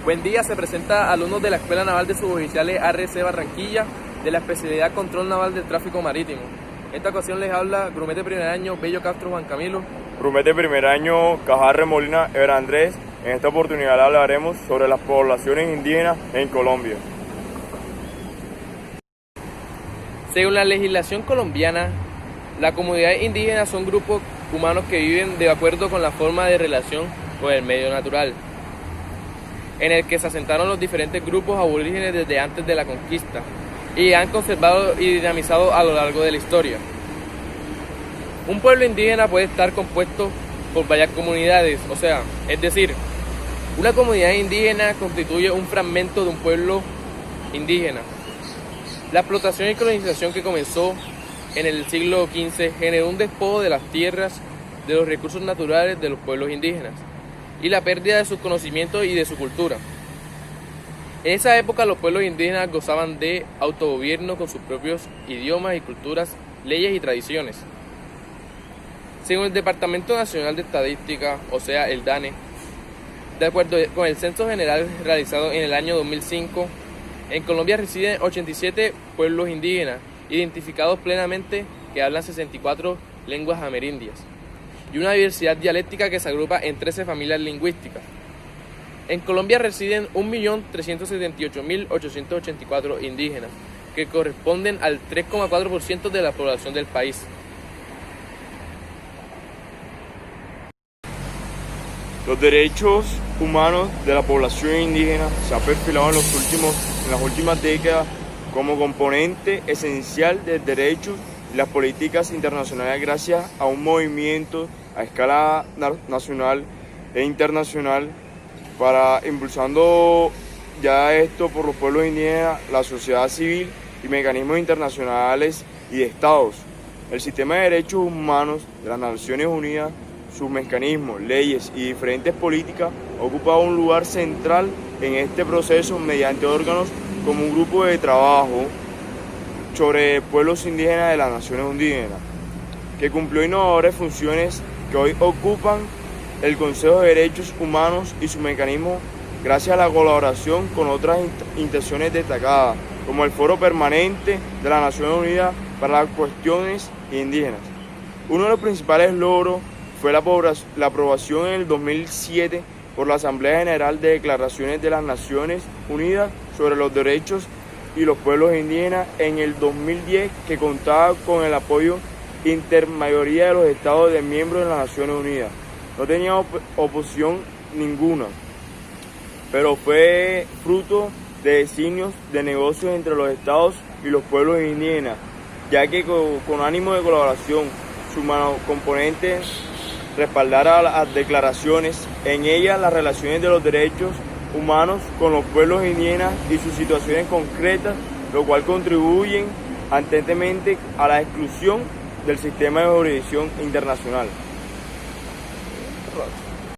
Buen día, se presenta alumnos de la Escuela Naval de Suboficiales ARC Barranquilla de la especialidad Control Naval del Tráfico Marítimo. En esta ocasión les habla grumete primer año Bello Castro Juan Camilo. Grumete primer año Cajarre Molina Ever Andrés. En esta oportunidad hablaremos sobre las poblaciones indígenas en Colombia. Según la legislación colombiana, la comunidad indígena son grupos humanos que viven de acuerdo con la forma de relación con el medio natural, en el que se asentaron los diferentes grupos aborígenes desde antes de la conquista y han conservado y dinamizado a lo largo de la historia. Un pueblo indígena puede estar compuesto por varias comunidades, es decir, una comunidad indígena constituye un fragmento de un pueblo indígena. La explotación y colonización que comenzó en el siglo XV generó un despojo de las tierras, de los recursos naturales de los pueblos indígenas y la pérdida de sus conocimientos y de su cultura. En esa época los pueblos indígenas gozaban de autogobierno con sus propios idiomas y culturas, leyes y tradiciones. Según el Departamento Nacional de Estadística, el DANE, de acuerdo con el Censo General realizado en el año 2005, en Colombia residen 87 pueblos indígenas, identificados plenamente, que hablan 64 lenguas amerindias, y una diversidad dialéctica que se agrupa en 13 familias lingüísticas. En Colombia residen 1.378.884 indígenas, que corresponden al 3,4% de la población del país. Los derechos humanos de la población indígena se han perfilado en las últimas décadas como componente esencial del derecho y las políticas internacionales gracias a un movimiento a escala nacional e internacional para impulsando ya esto por los pueblos indígenas, la sociedad civil y mecanismos internacionales y de estados. El sistema de derechos humanos de las Naciones Unidas, sus mecanismos, leyes y diferentes políticas ocupa un lugar central en este proceso mediante órganos como un grupo de trabajo sobre pueblos indígenas de las Naciones Unidas, que cumplió innovadoras funciones que hoy ocupan el Consejo de Derechos Humanos y su mecanismo gracias a la colaboración con otras instituciones destacadas, como el Foro Permanente de las Naciones Unidas para las Cuestiones Indígenas. Uno de los principales logros fue la aprobación en el 2007 por la Asamblea General de Declaraciones de las Naciones Unidas sobre los derechos y los pueblos indígenas en el 2010, que contaba con el apoyo intermayoría de los estados de miembros de las Naciones Unidas. No tenía oposición ninguna, pero fue fruto de designios de negocios entre los estados y los pueblos indígenas, ya que con ánimo de colaboración, sus componentes respaldara las declaraciones, en ellas las relaciones de los derechos humanos con los pueblos indígenas y sus situaciones concretas, lo cual contribuyen ardentemente a la exclusión del sistema de jurisdicción internacional.